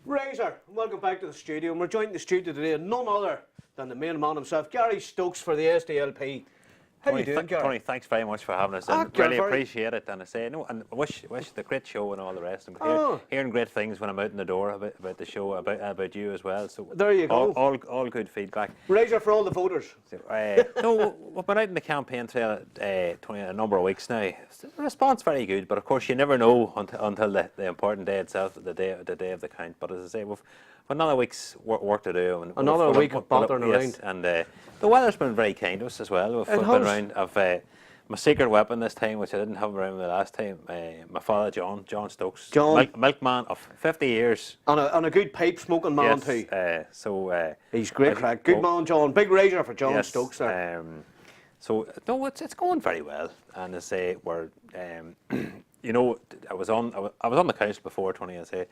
Razor, welcome back to the studio. And we're joined in the studio today, none other than the main man himself, Garry Stokes for the SDLP. How are you doing, Garry? Tony, thanks very much for having us. I really appreciate it. And I say, no, and I wish the great show and all the rest. I'm hearing great things when I'm out in the door about the show, about you as well. So there you go. All good feedback. Razor for all the voters. So, no, we've been out in the campaign trail, Tony, a number of weeks now. The response very good, but of course you never know until the important day itself, the day of the count. But as I say, we've another week's work to do. And another week of bantering around. Yes, and the weather's been very kind to us as well. We've been around. My secret weapon this time, which I didn't have around the last time, my father John Stokes, milkman of 50 years. And a good pipe smoking man too. He's great crack. Good man, John. Big Razor for John Stokes there. So no, it's going very well. And I say we're, you know, I was on the council before, Tony. I say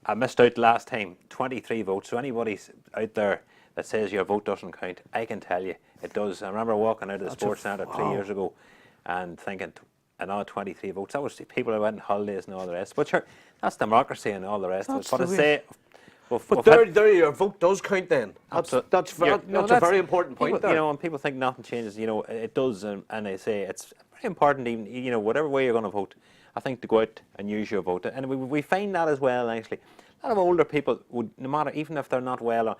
I missed out last time, 23 votes. So anybody out there that says your vote doesn't count, I can tell you it does. I remember walking out of the sports centre 3 years ago and thinking another 23 votes. That was people who went on holidays and all the rest. But sure, that's democracy and all the rest of it. But I say, there your vote does count then. That's a very important point people, there. You know, when people think nothing changes, you know, it does. And I say it's very important, even, you know, whatever way you're going to vote, I think to go out and use your vote. And we find that as well, actually. A lot of older people would, no matter, even if they're not well,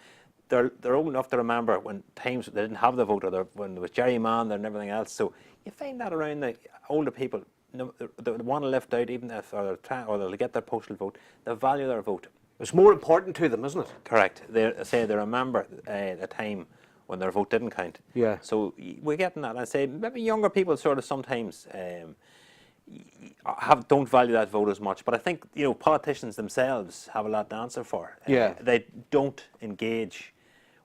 they're old enough to remember when times they didn't have the vote, or when there was gerrymandered and everything else. So you find that around the older people, they want to lift out, even if or they'll get their postal vote, they value their vote. It's more important to them, isn't it? Correct. They remember a time when their vote didn't count. Yeah. So we're getting that. I say maybe younger people sort of sometimes don't value that vote as much. But I think, you know, politicians themselves have a lot to answer for. Yeah. They don't engage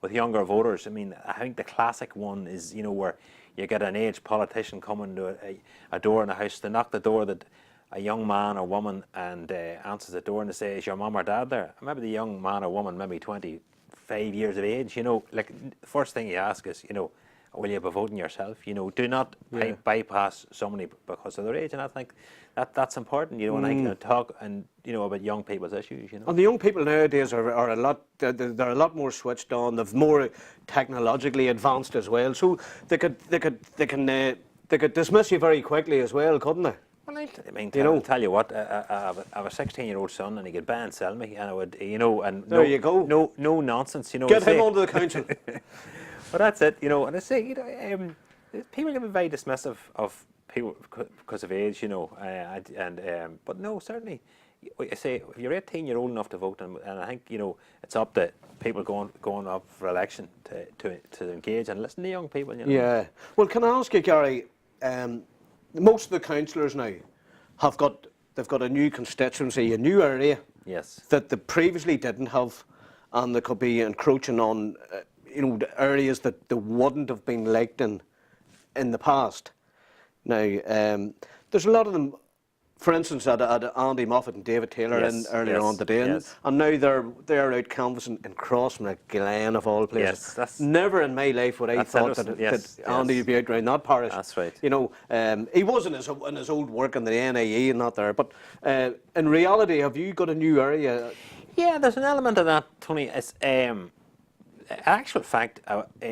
with younger voters. I mean, I think the classic one is, you know, where you get an aged politician coming to a door in a house, they knock the door that a young man or woman and answers the door and they say, is your mum or dad there? Maybe the young man or woman, maybe 25 years of age, you know, like the first thing you ask is, you know, will you be voting yourself? You know, do not bypass somebody because of their age. And I think that's important, you know, when I can talk and, you know, about young people's issues, you know. And the young people nowadays are a lot, they're a lot more switched on. They're more technologically advanced as well. So they could dismiss you very quickly as well, couldn't they? Well, I mean, I'll tell you what, I have a 16-year-old son and he could buy and sell me, and I would, you know, and there you go. No nonsense, you know. Get him onto the council. But that's it, you know. And I say, you know, people can be very dismissive of people because of age, you know. But no, certainly, I say if you're 18, you're old enough to vote, and I think, you know, it's up to people going up for election to engage and listen to young people. You know? Yeah. Well, can I ask you, Garry? Most of the councillors now they've got a new constituency, a new area. Yes. That they previously didn't have, and they could be encroaching on, you know, the areas that they wouldn't have been liked in the past. Now, there's a lot of them. For instance, had Andy Moffat and David Taylor in earlier on today, and now they're out canvassing in Crossmaglen of all places. Yes, never in my life would I thought that Andy would be out around that parish. That's right. You know, he was in his old work in the NIE and not there. But in reality, have you got a new area? Yeah, there's an element of that, Tony. It's actual fact,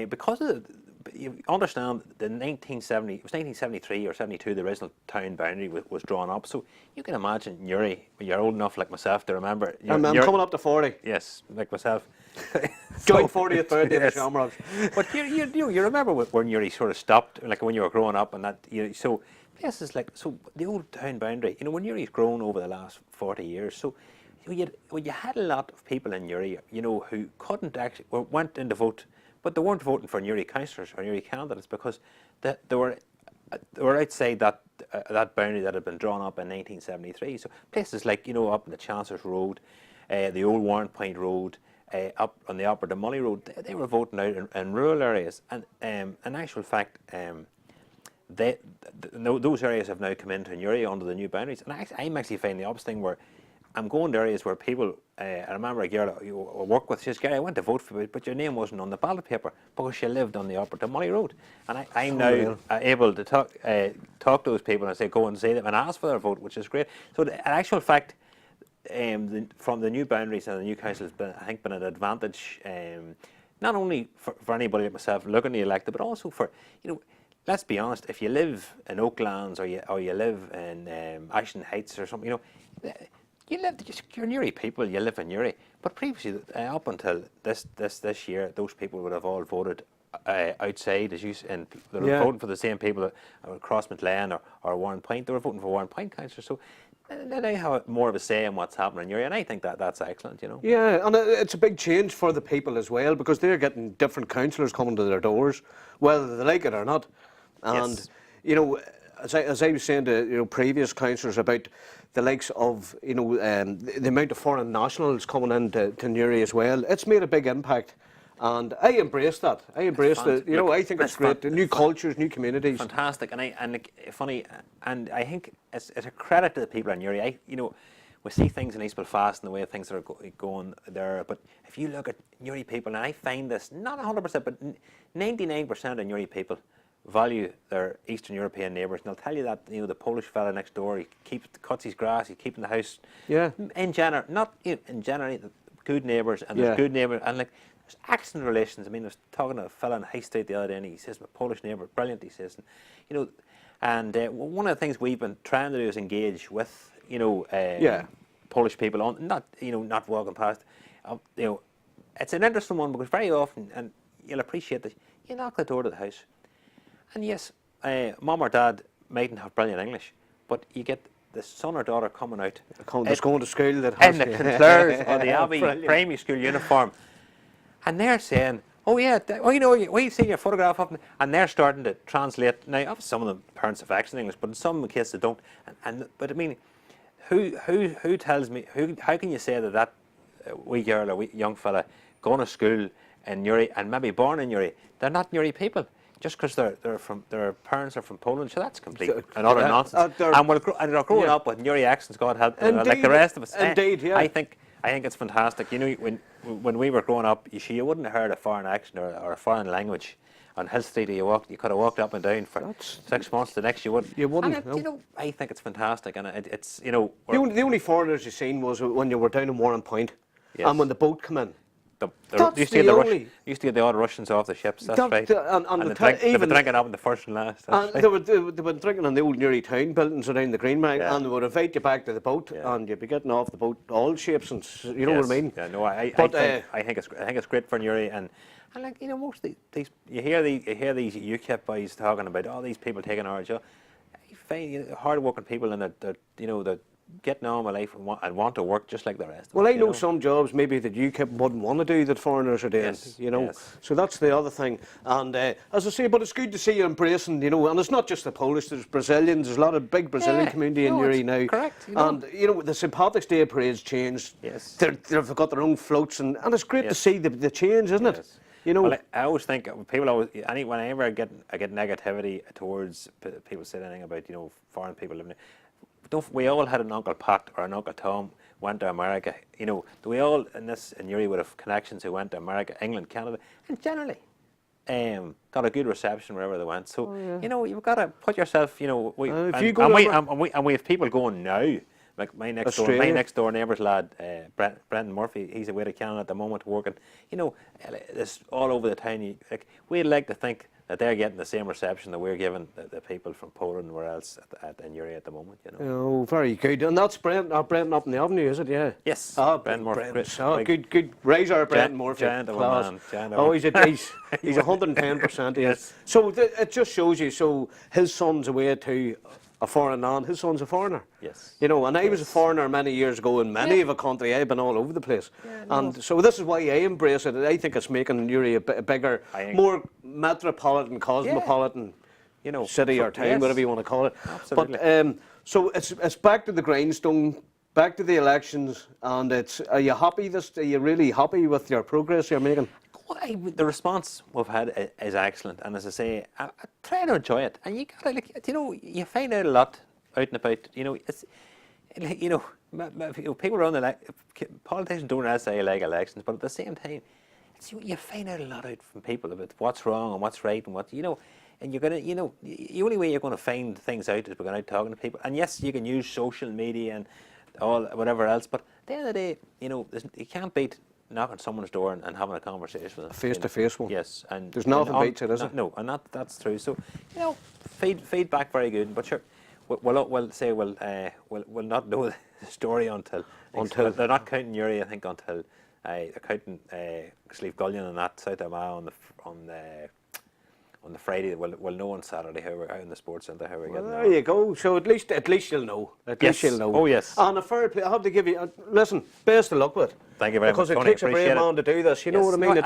because of you understand the 1970, it was 1973 or 72, the original town boundary was drawn up. So you can imagine, Newry, you're old enough like myself to remember. I'm coming up to 40. Yes, like myself. Joint 40th birthday of Shamrocks. But you remember when Newry sort of stopped, like when you were growing up, and that, you know, so places like, so the old town boundary, you know, when Newry's grown over the last 40 years, so you had a lot of people in Newry, you know, who couldn't actually, went in to vote, but they weren't voting for Newry councillors or Newry candidates because they were outside that boundary that had been drawn up in 1973. So places like, you know, up in the Chancellor's Road, the old Warren Point Road, up on the Upper Demully Road, they were voting out in rural areas. And in actual fact, those areas have now come into Newry under the new boundaries. And I'm actually finding the opposite thing where I'm going to areas where people, I remember a girl I work with, she says, Garry, I went to vote for you, but your name wasn't on the ballot paper because she lived on the Upper Demully Road. And I'm now able to talk to those people and say, go and see them and ask for their vote, which is great. So in actual fact, from the new boundaries and the new council has been, I think, been an advantage, not only for anybody like myself looking to elect, but also for, let's be honest, if you live in Oaklands or you live in Ashton Heights or something, you're Newry people, you live in Newry. But previously, up until this year, those people would have all voted outside, and they were voting for the same people across Lane or Warren Point. They were voting for Warren Point councillors. So they have more of a say in what's happening in Newry, and I think that's excellent, Yeah, and it's a big change for the people as well, because they're getting different councillors coming to their doors, whether they like it or not. And as I was saying to previous councillors about the likes of the amount of foreign nationals coming into Newry as well, it's made a big impact. And I embrace that. I embrace it. I think it's great. New cultures, new communities. Fantastic, and funny, and I think it's a credit to the people in Newry. We see things in East Belfast and the way things are going there. But if you look at Newry people, and I find this not 100%, but 99% of Newry people value their Eastern European neighbours, and they'll tell you that the Polish fella next door, he cuts his grass, he's keeping the house. Yeah. In general, good neighbours, and there's good neighbours, and there's excellent relations. I mean, I was talking to a fella in High Street the other day, and he says, my Polish neighbour, brilliant, he says. And one of the things we've been trying to do is engage with, Polish people on, not walking past. It's an interesting one, because very often, and you'll appreciate this, you knock the door to the house, and yes, mum or dad mightn't have brilliant English, but you get the son or daughter coming out. Just going to school that has in the Conclairs or the Abbey primary school uniform. And they're saying, we've seen your photograph of them, and they're starting to translate. Now, obviously some of them parents have excellent English, but in some cases they don't. But I mean, who tells me, how can you say that wee girl or wee young fella going to school in Newry and maybe born in Newry, they're not Newry people? Just because their parents are from Poland, so that's complete and utter nonsense. And they're growing up with Newry accents, God help them, like the rest of us. Indeed, yeah. I think it's fantastic. When we were growing up, you wouldn't have heard a foreign accent or a foreign language on Hill Street. You could have walked up and down for 6 months. The next you wouldn't. You wouldn't. And I think it's fantastic, and it's the only foreigners you seen was when you were down in Warren Point, and when the boat came in. Used to get the odd Russians off the ships. That's right. They've been drinking up in the first and last. And they were drinking on the old Newry town buildings around the Greenbank, and they would invite you back to the boat, and you'd be getting off the boat all shapes, and you know what I mean. Yeah, no, I think it's great for Newry, and most of these you hear these UKIP boys talking about all these people taking our job. You find hard-working people, and they're getting on with life and want to work just like the rest of us. Well, I know some jobs maybe that UKIP wouldn't want to do that foreigners are doing, So that's the other thing. And as I say, but it's good to see you embracing, and it's not just the Polish, there's Brazilians, there's a lot of big Brazilian community in Newry now. Correct. And, the St. Patrick's Day parade's changed. Yes. They've got their own floats, and it's great to see the change, isn't it? Well, I always think people whenever I get negativity towards people saying anything about foreign people living there. We all had an Uncle Pat or an Uncle Tom went to America. We all in Newry would have connections who went to America, England, Canada, and generally got a good reception wherever they went. So you've got to put yourself. We have people going now. Like my next door neighbour's lad, Brendan Murphy. He's away to Canada at the moment working. It's all over the town. We'd like to think that they're getting the same reception that we're giving the people from Poland or else in Newry at the moment. Oh, very good. And that's Brendan up in the avenue, is it? Yeah. Yes. Brendan Murphy. Good razor, Brendan Murphy. He's 110%. Yes. So it just shows you. So his son's away to a foreign land. His son's a foreigner. Yes. And I was a foreigner many years ago in many of a country. I've been all over the place. And so this is why I embrace it. I think it's making Newry a bigger, more metropolitan, cosmopolitan city or town, whatever you want to call it. Absolutely. But so it's back to the grindstone, back to the elections, and are you happy? Are you really happy with your progress you're making? The response we've had is excellent, and as I say, I try to enjoy it. And you gotta you find out a lot out and about. It's people around politicians don't necessarily like elections, but at the same time, you find out a lot out from people about what's wrong and what's right and what and you're gonna the only way you're going to find things out is by going out talking to people. And yes, you can use social media and all whatever else, but at the end of the day, you know, you can't beat knocking someone's door and having a conversation with them. A face-to-face one. Yes, and There's nothing beats it, is it? No, and that's true. So, you know, feedback very good. But sure, we'll say we'll not know the story until they're not counting Uri. I think until they're counting Slieve Gullion and that South Armagh on the Friday. We'll know on Saturday how we're out in the sports centre how we're getting There on. you go. So at least you'll know. At least you'll know. Oh, yes. And a fair play. I have to give you. Listen, best of luck with it. Thank you very because much, it Tony. takes a brave man to do this. You know what I mean?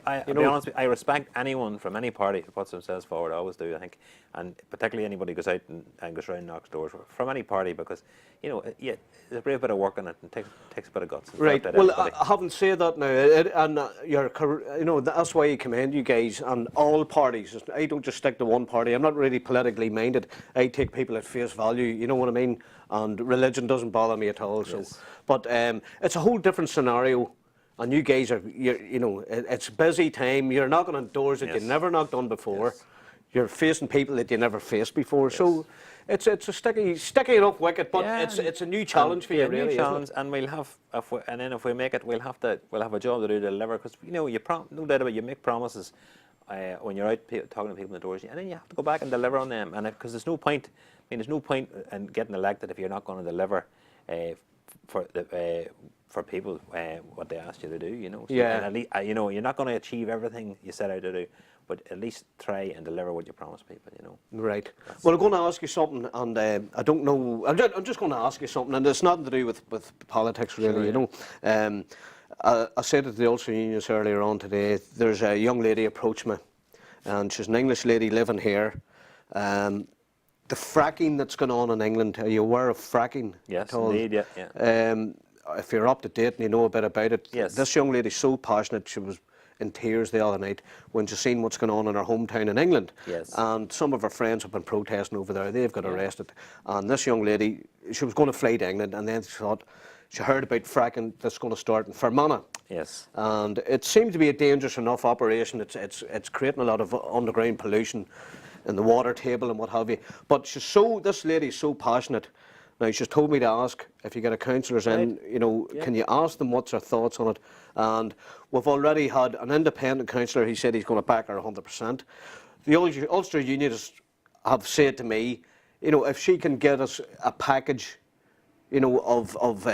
I'll be honest with you, I respect anyone from any party who puts themselves forward. I always do, I think, and particularly anybody who goes out and goes around and knocks doors from any party, because you know, there's a brave bit of work on it and takes a bit of guts. Right. Well, I haven't said that now, and you know, that's why I commend you guys and all parties. I don't just stick to one party. I'm not really politically minded. I take people at face value. You know what I mean? And religion doesn't bother me at all. So, yes. But it's a whole different scenario. And you guys you know, it's busy time. You're knocking on doors that yes. you never knocked on before. Yes. You're facing people that you never faced before. Yes. So it's a sticky enough wicket, but yeah, it's a new challenge for you, really. New challenge, and we'll have if we make it, we'll have a job to do to deliver, because you know no doubt about it, you make promises when you're out talking to people in the doors, and then you have to go back and deliver on them, and because there's no point. I mean, there's no point in getting elected if you're not going to deliver for people what they asked you to do. You know. So, yeah. And at least, you know, you're not going to achieve everything you set out to do, but at least try and deliver what you promise people. You know. Right. Well, I'm going to ask you something, and I don't know. I'm just going to ask you something, and it's nothing to do with politics, really. Sure, you know. I said it to the Ulster Unions earlier on today. There's a young lady approached me, and she's an English lady living here. The fracking that's going on in England, are you aware of fracking? Yes, indeed, yeah. If you're up to date and you know a bit about it, yes. This young lady's so passionate, she was in tears the other night when she seen what's going on in her hometown in England. Yes. And some of her friends have been protesting over there, they've got arrested. And this young lady, she was going to fly to England, and then she heard about fracking that's going to start in Fermanagh. Yes. And it seemed to be a dangerous enough operation. It's creating a lot of underground pollution in the water table and what have you. But this lady is so passionate. Now, she's told me to ask if you get a councillors in, you know, can you ask them what's their thoughts on it? And we've already had an independent councillor, he said he's going to back her 100%. The Ulster Unionists have said to me, you know, if she can get us a package, you know, of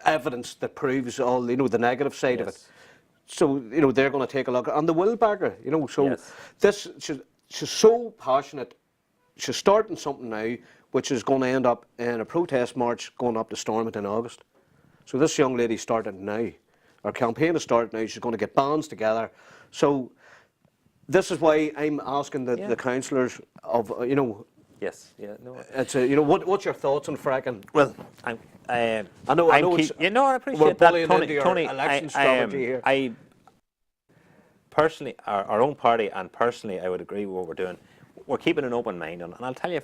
evidence that proves all, you know, the negative side of it. So, you know, they're going to take a look, and they will back her, you know. So she's so passionate. She's starting something now, which is going to end up in a protest march going up to Stormont in August. So this young lady started now. Our campaign has started now. She's going to get bands together. So this is why I'm asking the councillors of, you know. Yes. Yeah. No. It's you know, what's your thoughts on fracking? Well, I appreciate that, Tony. Election strategy here. I personally, our own party, and personally, I would agree with what we're doing. We're keeping an open mind on, and I'll tell you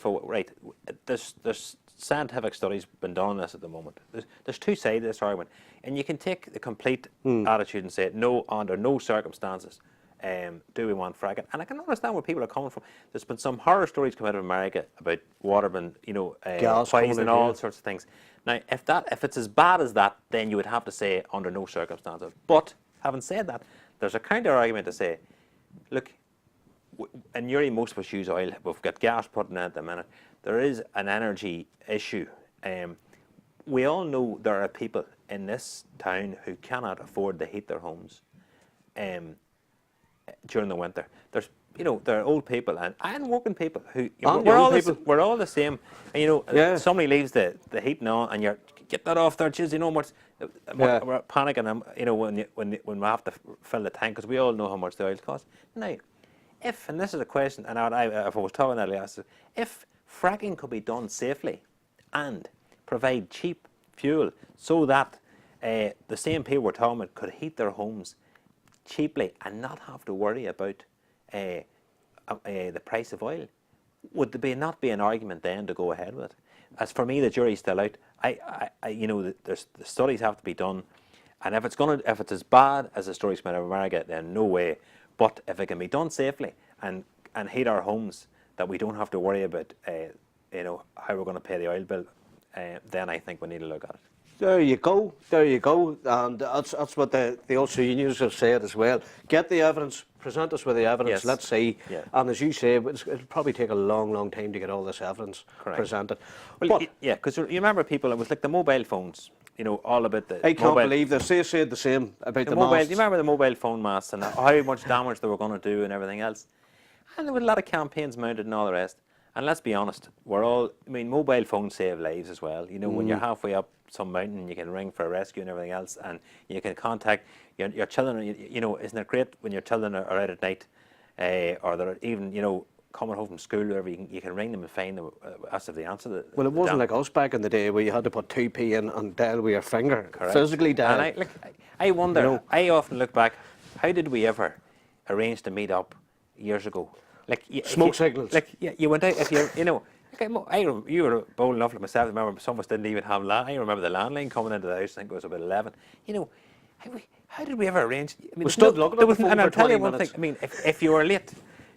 there's scientific studies been done on this at the moment. There's two sides of this argument, and you can take the complete attitude and say no, under no circumstances do we want fracking. And I can understand where people are coming from. There's been some horror stories come out of America about water being, you know, poison and all sorts of things. Now, if it's as bad as that, then you would have to say under no circumstances. But having said that, there's a counter argument to say, look, in Uri, most of us use oil. We've got gas put in it at the minute. There is an energy issue. We all know there are people in this town who cannot afford to heat their homes during the winter. There are old people and working people who we're all the same. And, you know, somebody leaves the heating on, and you're get that off there, geez, you know much. We're panicking, you know, when we have to fill the tank, because we all know how much the oil costs. Now, and this is a question, and if I was talking earlier, if fracking could be done safely and provide cheap fuel so that the same people we're talking about could heat their homes cheaply and not have to worry about the price of oil, would there not be an argument then to go ahead with it? As for me, the jury's still out. You know, the studies have to be done, and if it's as bad as the stories come out of America, then no way. But if it can be done safely and heat our homes, that we don't have to worry about, you know, how we're going to pay the oil bill, then I think we need to look at it. There you go. There you go. And that's what the also unions have said as well. Get the evidence. Present us with the evidence. Yes. Let's see. Yeah. And as you say, it'll probably take a long, long time to get all this evidence presented. Well, But yeah, because you remember people, it was like the mobile phones, you know, all about the I can't mobile, believe they said the same about the mobile. masts. You remember the mobile phone masts and how much damage they were going to do and everything else. And there were a lot of campaigns mounted and all the rest. And let's be honest, mobile phones save lives as well. You know, when you're halfway up some mountain, you can ring for a rescue and everything else, and you can contact your children. You know, isn't it great when your children are out at night, or they're even, you know, coming home from school, or whatever, you can ring them and find them, ask if they answer Well, it wasn't like us back in the day where you had to put 2p in and dial with your finger, physically dial. And I wonder, You know, I often look back, how did we ever arrange to meet up years ago? Like Smoke signals. Like you went out, if you know. You were bold enough like myself. I remember some of us didn't even have land. I remember the landline coming into the house. I think it was about 11. You know, how did we ever arrange? I mean, We stood looking at the phone and for I'll tell 20 you one minutes. thing. I mean, if you were late,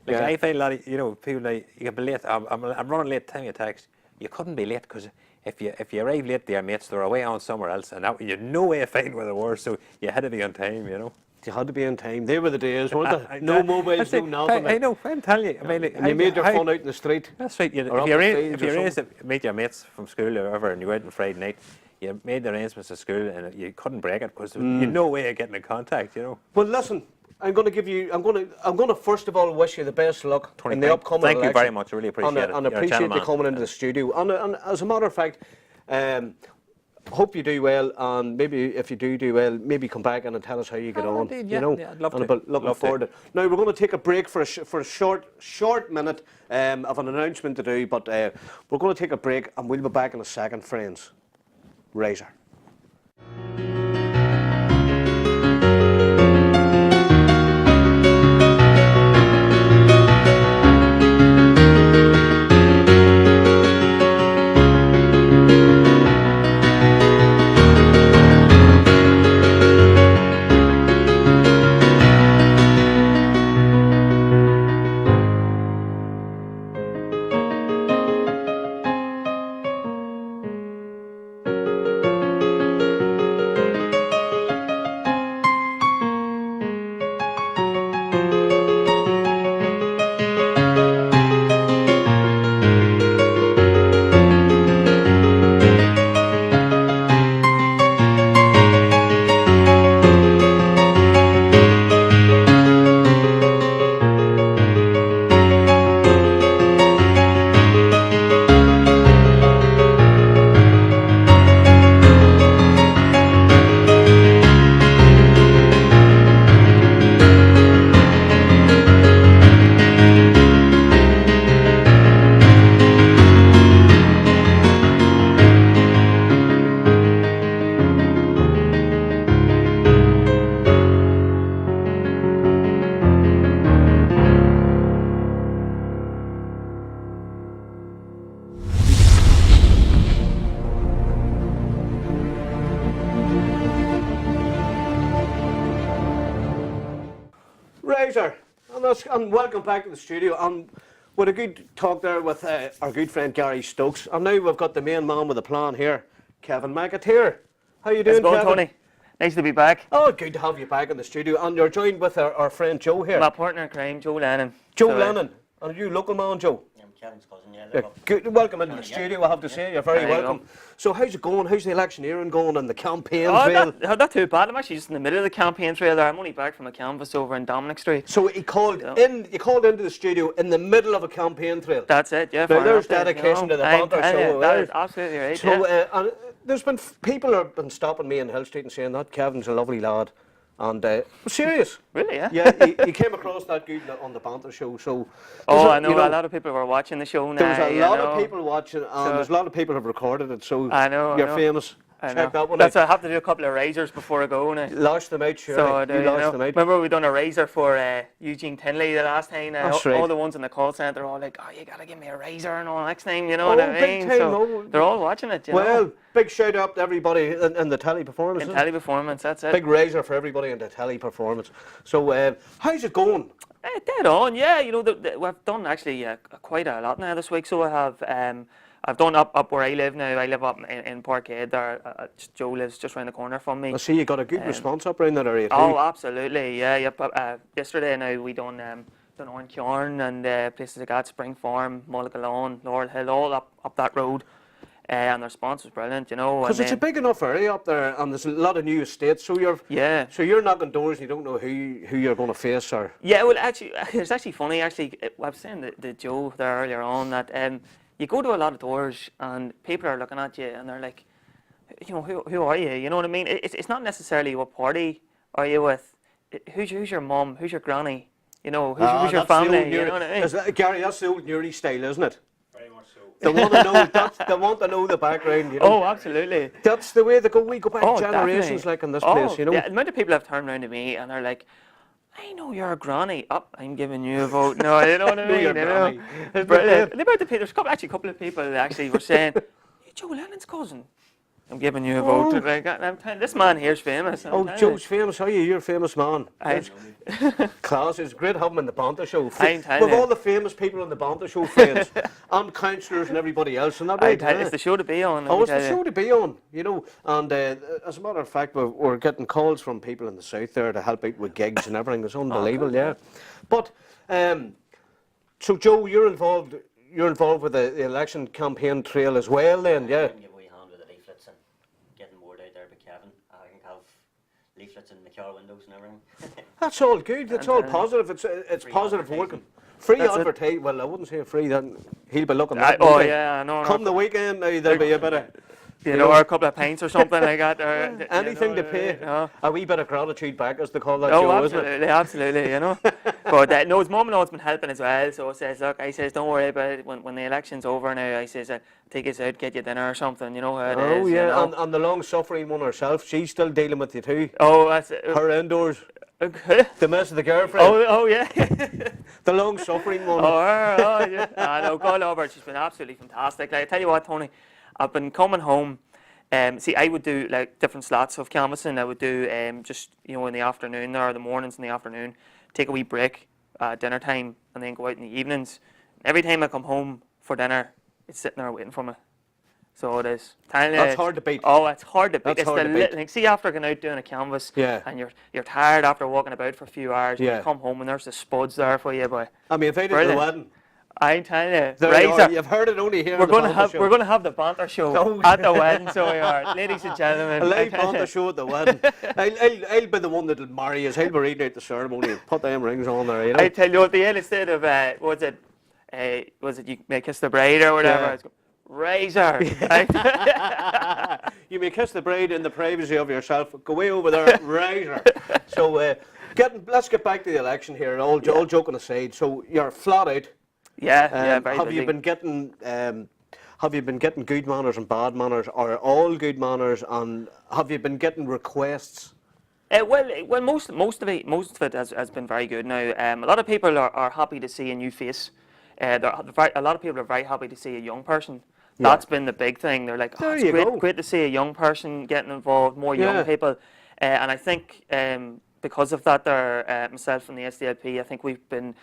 like Yeah. I find a lot of, you know, people like, you can be late. I'm running late. Tell me a text. You couldn't be late because if you arrive late, their mates they're away on somewhere else, and you had no way of finding where they were. So you had to be on time. You know. you had to be in time. They were the days, weren't they? No mobiles, no nothing. I know. I'm telling you. I mean, And you made your fun out in the street. That's right. or up If you the arrange fields or to meet your mates from school or whatever, and you went on Friday night, you made the arrangements to school, and you couldn't break it because you had no way of getting in contact. You know. Well, listen, I'm going to first of all wish you the best luck Tony, in the upcoming election. thank you very much. I really appreciate it. And You're a appreciate you gentleman. coming into the studio. And as a matter of fact, hope you do well. And maybe if you do well, maybe come back and tell us how you get on. Indeed, you know, I'd love and to. looking Love forward to it. Now we're going to take a break for a short minute of an announcement to do. But we're going to take a break, and we'll be back in a second, friends. Razor. Razor, and welcome back to the studio. And with a good talk there with our good friend Garry Stokes. And now we've got the main man with the plan here, Kevin McAteer. How you doing, How's it going, Kevin? Tony? Nice to be back. Oh, good to have you back in the studio. And you're joined with our friend Joe here. My partner in crime, Joe Lennon. Joe So, Lennon. And are you local man, Joe? I'm Kevin's cousin, yeah. Yeah, good. Welcome into the studio, I have to say. You're very There you welcome. go. So how's it going? How's the electioneering going and the campaign Oh, trail? not too bad. I'm actually just in the middle of the campaign trail there. I'm only back from a canvass over in Dominic Street. So he called Yeah. you called into the studio in the middle of a campaign trail. That's it, yeah. Now, fair there's enough, dedication to the I'm Banter telling show, you, That right? is absolutely right, So yeah. and there's been people have been stopping me in Hill Street and saying that Kevin's a lovely lad. And serious. Really, yeah? Yeah, he came across that good on the Banter show. So Oh, there's I know, you a lot of people were watching the show now. There's a you lot know. of people watching, and there's a lot of people have recorded it. So I know, I you're know. famous. I Check know. that one That's out. I have to do a couple of razors before I go now. Lash them out, sure. So I do, you you lash know. them out. Remember we done a razor for Eugene Tinley the last time. That's all right. the ones in the call centre are all like, "Oh, you gotta give me a razor and all next time." You know Oh, what I big mean? time, So oh. they're all watching it. You Well, know? big shout out to everybody in the telly performance. In isn't it? telly performance, that's it. Big razor for everybody in the telly performance. So how's it going? Dead on, yeah. You know, we've done actually quite a lot now this week. So I have I've done up where I live now. I live up in Parkhead there. Joe lives just around the corner from me. I see you got a good response up around that area too. Oh, absolutely, yeah. Yep. Yesterday now we done Orankiorn and places like that, Spring Farm, Mulligalone, Laurel Hill, all up that road. And the response was brilliant, you know. Because it's a big enough area up there, and there's a lot of new estates. So you're knocking doors, and you don't know who you're going to face, or. Yeah, well, actually, it's actually funny. Actually, I was saying to Joe there earlier on that you go to a lot of doors, and people are looking at you, and they're like, you know, who are you? You know what I mean? It's not necessarily what party are you with. Who's your mum? Who's your granny? You know, who's your family? You know what I mean? Gary, that's the old Newry style, isn't it? Very much so. They want to know. They want to know the background. You know? Oh, absolutely. That's the way they go. We go back generations, definitely. like in this place. You know. Yeah, the amount of people have turned around to me and they're like, I know you're a granny. Oh, I'm giving you a vote. No, you know what I mean? You're granny. It's brilliant. And about the people, there's a couple of people that actually were saying, you're Joe Lennon's cousin. I'm giving you a vote. Like, I'm telling this man here's famous. Joe's famous. How are you? You're a famous man. Class, it's great having him in the Banter show. With all the famous people on the Banter show, friends, and councillors and everybody else, and that right. It's the show to be on. Oh, it's the show to be on, you know. And as a matter of fact, we're getting calls from people in the south there to help out with gigs and everything. It's unbelievable, yeah. But so Joe, you're involved with the election campaign trail as well, then, yeah. Leaflets in the car windows and everything. That's all good. That's all positive. It's positive working. Free advertising. Well, I wouldn't say free. Then he'll be looking. Yeah, no. Come the weekend, now there'll be a bit of. You know, or a couple of pints or something like that. Or, anything to pay. A wee bit of gratitude back, as they call that. Oh, Joe, absolutely, isn't it? absolutely. You know. But no, his mum and all's been helping as well. So I says, look, I says, don't worry about it. When the election's over now, I says, take us out, get you dinner or something. You know how it is. Oh yeah, you know? and the long-suffering one herself, she's still dealing with you too. Oh, that's it. Her indoors. The mess of the girlfriend. Oh yeah. The long-suffering one. Oh yeah. No, God love her. She's been absolutely fantastic. Like, I tell you what, Tony, I've been coming home. See, I would do like different slots of canvassing. I would do just, you know, in the afternoon or the mornings in the afternoon, take a wee break, dinner time, and then go out in the evenings. Every time I come home for dinner, it's sitting there waiting for me. So it is. That's hard to beat. Oh, it's hard to beat. That's it's hard the to beat. little thing. See, after going out doing a canvass, and you're tired after walking about for a few hours, and you come home and there's the spuds there for you, boy. I mean, if I did the wedding. I'm telling you, you've heard it only here. We're going to have the Banter show at the wedding, so we are, ladies and gentlemen. A live Banter show at the wedding. I'll be the one that'll marry us. I'll be reading out the ceremony and put them rings on there. You know. I tell you, at the end, instead of was it you may kiss the bride or whatever? Yeah. It's razor. You may kiss the bride in the privacy of yourself. Go way over there, razor. So let's get back to the election here. All joking aside, so you're flat out. Yeah, very have busy. you been getting good manners and bad manners, or all good manners, and have you been getting requests? Well, most of it has been very good now. A lot of people are happy to see a new face. A lot of people are very happy to see a young person. Yeah. That's been the big thing. They're like, oh, it's great to see a young person getting involved, more young people. And I think because of that, myself and the SDLP, I think we've been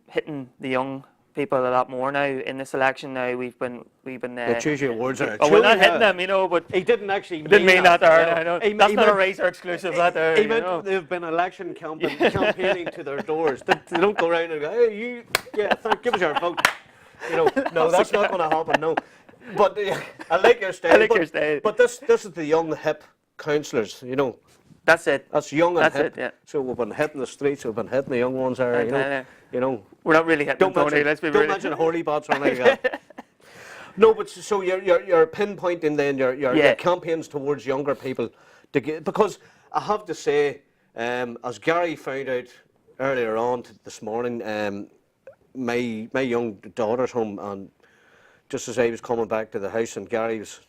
hitting the young people a lot more now in this election. Now we've been. Choose your words there. Oh, we're not hitting them, you know. But he didn't actually. Didn't mean that there. I know. That's not a Razor exclusive. That there. He meant they've been election campaigning to their doors. They don't go around and go, hey, you, give us your vote. You know, no, that's not going to happen. No, but I like your style. But this is the young hip councillors. You know. That's it. That's young and That's hip. it, yeah. So we've been hitting the streets, we've been hitting the young ones there, you know. We're not really hitting Tony, let's be real. Don't mention Holy Bots or anything like that. No, but so you're pinpointing then your campaigns towards younger people to get, because I have to say, as Gary found out earlier on this morning, my young daughter's home, and just as I was coming back to the house, and Gary was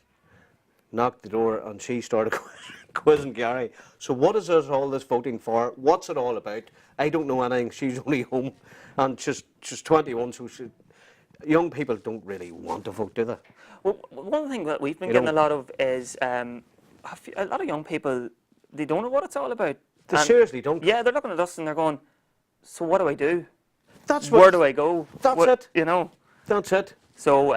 knocked the door, and she started quizzing Gary. So what is all this voting for? What's it all about? I don't know anything. She's only home, and she's 21, so young people don't really want to vote, do they? Well, one thing that we've been getting a lot of is a lot of young people, they don't know what it's all about. They seriously don't. Yeah, they're looking at us and they're going, so what do I do? That's Where do I go? That's it. You know. That's it. So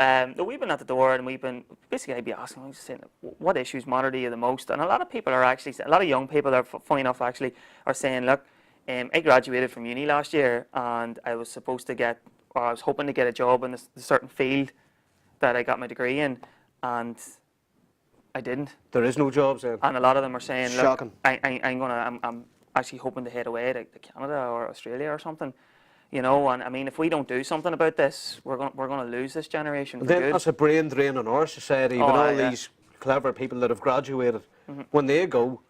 we've been at the door, and we've been basically, I'd be asking, I'm just saying, what issues matter to you the most? And a lot of people are actually, a lot of young people are, funny enough, actually, are saying, look, I graduated from uni last year, and I was supposed to get, or I was hoping to get a job in a certain field that I got my degree in, and I didn't. There is no jobs then. And a lot of them are saying, look, Shocking. I'm actually hoping to head away to Canada or Australia or something. You know, and I mean, if we don't do something about this, we're going to lose this generation for Then good. that's a brain drain on our society. Oh, When all yeah. these clever people that have graduated, when they go,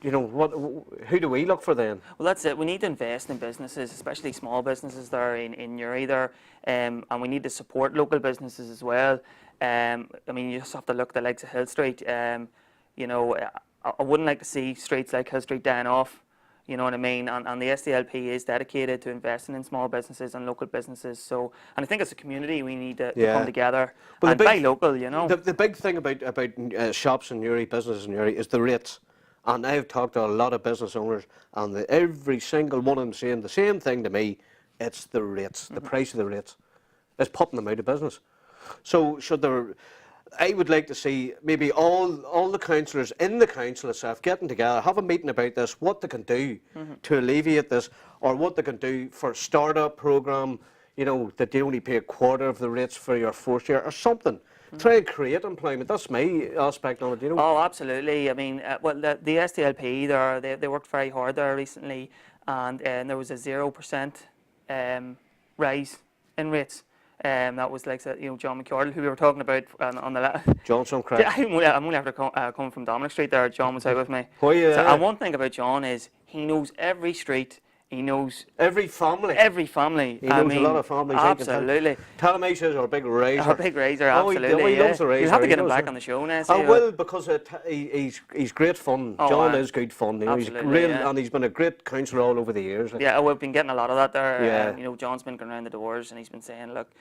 you know, who do we look for then? Well, that's it. We need to invest in businesses, especially small businesses there in Uri there, and we need to support local businesses as well. I mean, you just have to look at the likes of Hill Street. You know, I wouldn't like to see streets like Hill Street dying off. You know what I mean? And the SDLP is dedicated to investing in small businesses and local businesses. So, and I think as a community, we need to come together Well, and buy local. You know, the big thing about shops in Uri, businesses in Uri, is the rates. And I've talked to a lot of business owners, and every single one of them saying the same thing to me: it's the rates, the price of the rates, is putting them out of business. So should there? I would like to see maybe all the councillors in the council itself getting together, have a meeting about this, what they can do to alleviate this, or what they can do for a start-up programme, you know, that they only pay a quarter of the rates for your first year or something. Try and create employment. That's my aspect on it, you know. Oh, absolutely. I mean, well, the SDLP there, they worked very hard there recently, and there was a 0% rise in rates. That was like, you know, John McAteer, who we were talking about on the Johnson crack. Yeah, I'm only after coming from Dominic Street there. John was out with me. Oh, yeah. So, and one thing about John is he knows every street. He knows Every family. every family. He knows a lot of families. I can tell. Absolutely. Tell him he says our big razor. Our big razor, Oh, he absolutely. loves the razor. You'll have to He get him does, back yeah. on the show now. I will, because he's great fun. Oh, John aye. is good fun. You know, he's Absolutely, real, yeah. and he's been a great counsellor all over the years. Like. Yeah, we've been getting a lot of that there. Yeah. You know, John's been going around the doors and he's been saying, look,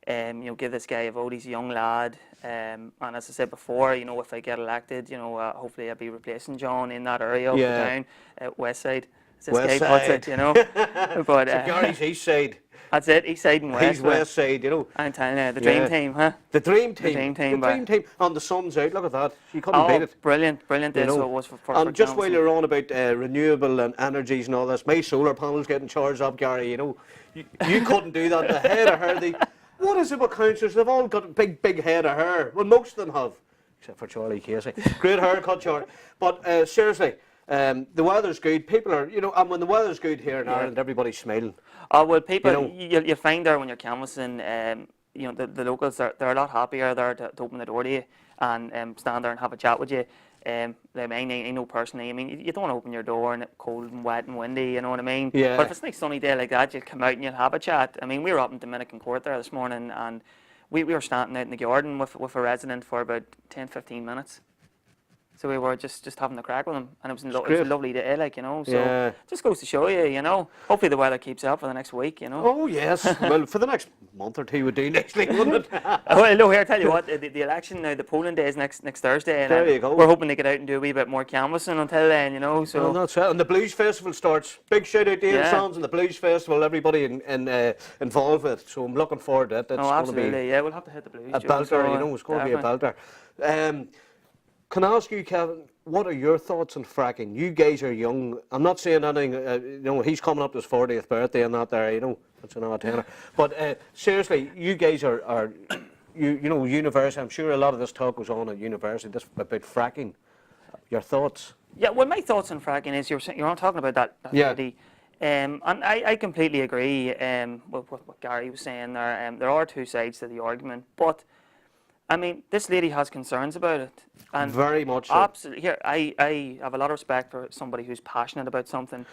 you know, give this guy a vote. He's a young lad. And as I said before, you know, if I get elected, you know, hopefully I'll be replacing John in that area of the town, West Side. As this West guy puts Side. it, you know. But So Gary's east side. that's it. East Side and West. He's west side, you know. I'm telling you, the dream team, huh? The dream team. dream team, The dream team. And the sun's out. Look at that. You couldn't Oh, beat it. brilliant You day. So know. it was for And just while Johnson. you're on about renewable and energies and all this, my solar panel's getting charged up, Gary. You know, you couldn't do that. The head of hair. What is it with councillors? They've all got a big head of hair. Well, most of them have, except for Charlie Casey. Great haircut, Charlie. But seriously, the weather's good. People are, you know, and when the weather's good here in Ireland, everybody's smiling. Oh, well, people, You know. you'll find there when you're canvassing, you know, the locals, they're a lot happier there to open the door to you and stand there and have a chat with you. Like, I know personally, I mean, you don't want to open your door and it's cold and wet and windy, you know what I mean? Yeah. But if it's a nice sunny day like that, you'll come out and you'll have a chat. I mean, we were up in Dominican Court there this morning, and we were standing out in the garden with a resident for about 10-15 minutes. So we were just having a crack with him, and it was a great. lovely day, like, you know. So Yeah. just goes to show you, you know. Hopefully the weather keeps up for the next week, you know. Oh yes. Well, for the next month or two would do nicely, wouldn't it? Well, no, here, I tell you what, the election now, the polling day is next Thursday, and There you go. we're hoping to get out and do a wee bit more canvassing until then, you know. So Well, that's it. And the Blues Festival starts. Big shout out to Ian Yeah. Sands and the Blues Festival, everybody involved with it. So I'm looking forward to it. It's oh, going to be absolutely, yeah, we'll have to hit the Blues. a Joe, belter, so, you know, it's going to be a definitely. belter. Can I ask you, Kevin, what are your thoughts on fracking? You guys are young. I'm not saying anything, you know, he's coming up to his 40th birthday and that there, you know, that's another tenner. But seriously, you guys are you know, university, I'm sure a lot of this talk goes on at university, this about fracking. Your thoughts? Yeah, well, my thoughts on fracking is you're not talking about that Yeah. lady. And I completely agree with what Gary was saying there. There are two sides to the argument, but I mean, this lady has concerns about it. And Very much so. absolutely. Here, I have a lot of respect for somebody who's passionate about something.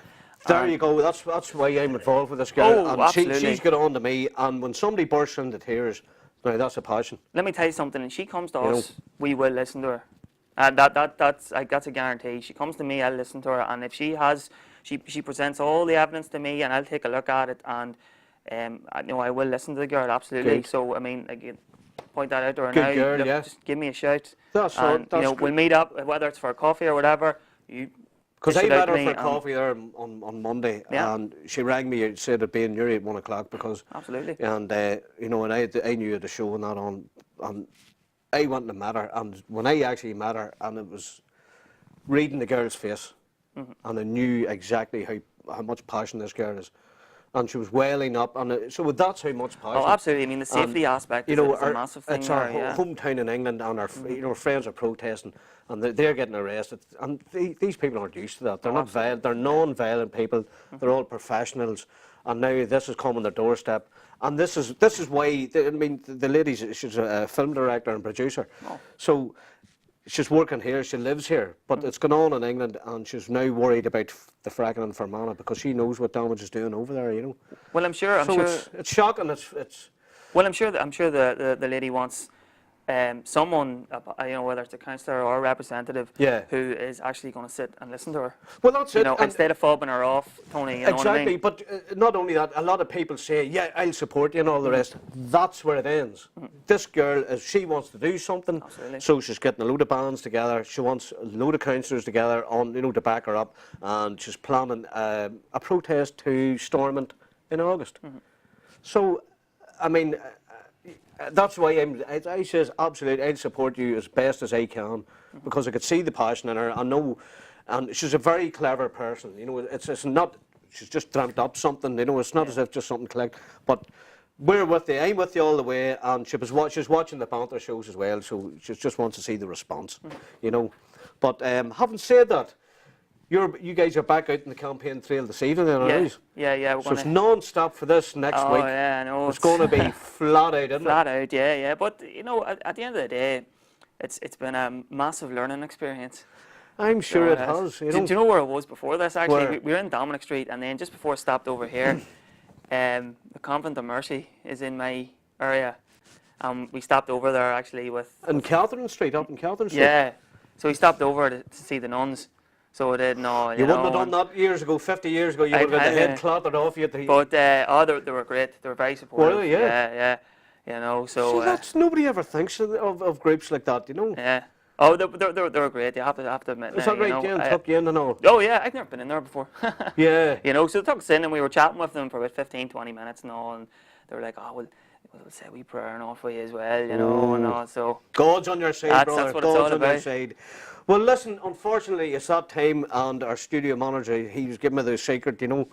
There you go. That's why I'm involved with this girl. Oh, and absolutely. she's got on to me. And when somebody bursts into tears, now that's a passion. Let me tell you something. And she comes to You know. us, we will listen to her. That's a guarantee. She comes to me, I'll listen to her. And if she presents all the evidence to me, and I'll take a look at it. And I will listen to the girl, absolutely. Good. So I mean, again, point that out to her Good now. girl, Look, yeah. just give me a shout. That's and, right, that's we'll good. meet up, whether it's for a coffee or whatever. You Because Just I met without her me, for coffee there on Monday, Yeah. and she rang me and said it'd be in Newry at 1 o'clock because, Absolutely. and you know, and I knew the show and that on, and I went to meet her, and when I actually met her, and it was reading the girl's face, and I knew exactly how much passion this girl is, and she was welling up, and so that's how much passion. Oh, absolutely. I mean, the safety aspect You is, know, is a massive thing it's our there, yeah. hometown in England, and our you know, friends are protesting, and they're getting arrested. And these people aren't used to that. They're not violent. They're non-violent people. They're all professionals, and now this is coming their doorstep. And this is why I mean the lady. She's a film director and producer, so she's working here. She lives here, but it's going on in England, and she's now worried about the fracking in Fermanagh because she knows what damage is doing over there. You know. Well, I'm sure. It's shocking. It's. Well, I'm sure the lady wants someone, you know, whether it's a councillor or a representative, Yeah. who is actually going to sit and listen to her. Well, that's You it. know, And instead of fobbing her off, Tony. You know what I exactly, mean? but not only that, a lot of people say, yeah, I'll support you and all the rest. That's where it ends. This girl, she wants to do something, Absolutely. so she's getting a load of bands together. She wants a load of councillors together on, you know, to back her up, and she's planning a protest to Stormont in August. So, I mean, that's why I says absolutely, I'll support you as best as I can because I could see the passion in her. I know, and she's a very clever person. You know, it's not she's just dreamt up something. You know, it's not as if just something clicked. But we're with you. I'm with you all the way. And she's watching the Banter shows as well, so she just wants to see the response. You know, but having said that, you guys are back out in the campaign trail this evening, then, Yeah, right? yeah. We're So gonna, it's non-stop for this next oh, week. yeah, I know. It's going to be flat out, isn't flat it? out, yeah. But you know, at the end of the day, it's been a massive learning experience. I'm sure So, it has. You know? Do you know where I was before this? Actually, Where? we were in Dominic Street, and then just before I stopped over here, the Convent of Mercy is in my area. We stopped over there actually with. In Catherine Street, up in Catherine Street. Yeah, so we stopped over to see the nuns. So I did no. You wouldn't have done that years ago, 50 years ago. You would have got the head clattered off you. But they were great. They were very supportive. Well, yeah. Yeah. You know, so. See, that's nobody ever thinks of groups like that, you know. Yeah. Oh, they were great. You have to admit. Is that right? You know, Yeah, tuck you in and all. oh yeah, I've never been in there before. Yeah. You know, so they took us in and we were chatting with them for about 15, 20 minutes and all, and they were like, oh, we'll say we prayer and all for you as well, you know, and all. So God's on your side, That's brother. what it's all God's on your about. side. Well, listen, unfortunately, it's that time, and our studio manager, he was giving me the secret, you know,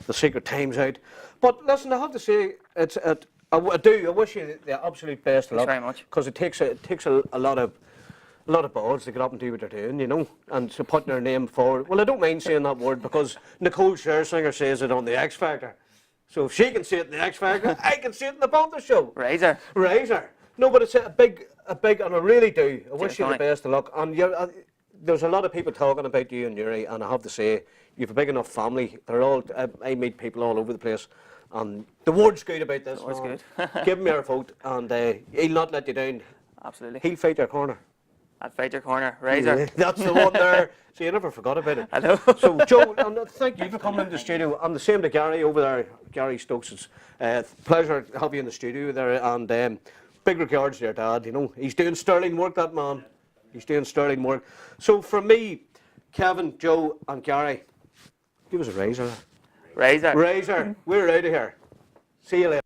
the secret time's out. But listen, I have to say, I wish you the absolute best of luck. Thanks very much. Because it takes a lot of balls to get up and do what they're doing, you know, and to put their name forward. Well, I don't mind saying that word because Nicole Scherzinger says it on the X Factor. So if she can say it in the X Factor, I can say it in the Banter show. Razor. Razor. No, but it's a big, and I really do. I wish you the Tony. best of luck. And there's a lot of people talking about you and Newry, and I have to say, you've a big enough family. They're all, I meet people all over the place, and the word's good about this. word's man. good. Give him your vote, and he'll not let you down. Absolutely. He'll fight your corner. I'd fight your corner. Razor. That's the one there. So you never forgot about it. I know. So Joe, thank you for coming into the studio. And the same to Gary over there, Garry Stokes. It's pleasure to have you in the studio there. And big regards to your dad. You know, he's doing sterling work, that man. He's doing sterling work. So from me, Kevin, Joe, and Gary, give us a razor. Razor. Razor. We're out of here. See you later.